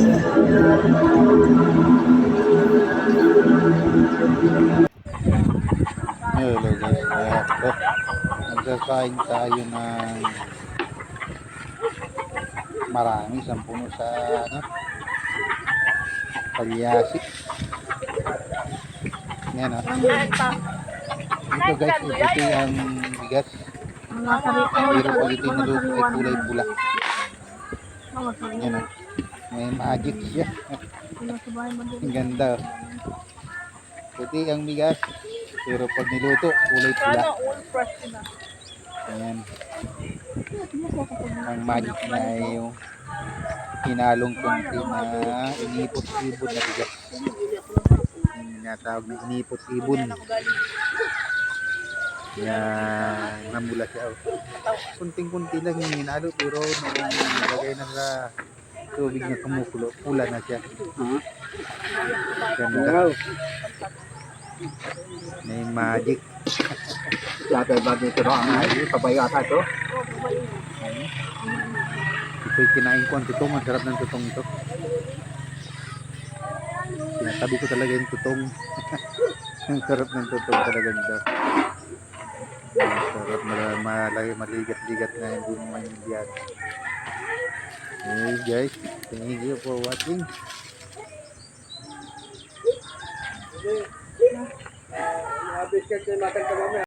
Hello guys, magkakain tayo ng marami, 10 sa palyasi. Yan o. Ito guys, ito ang bigas. Pero pag ito niluto ay kulay pula. Yan o. May magic siya. Ang ganda. Ito ang bigas. Pero pag niluto, kulay pula. Ayan. Ang magic niya ay yung hinalong konti na inipot-ibon na bigas. Yung tinatawag na inipot-ibon. Yan, namula siya. Kunting-kunti lang yung hinalo pero nung nilagay na sa tubig na kumukulo, pula na siya. Ganda. May magic. Dati ba dito na ang pabayata ito? Ito'y kinain ko ang tutong. Ang sarap ng tutong ito. Sinatabi ko talaga yung tutong. Ang sarap ng tutong talaga nito. Ang sarap, maligat-ligat na hindi mo maintindihan. Hey guys, thank you for watching. Habis ka makan ka mamaya.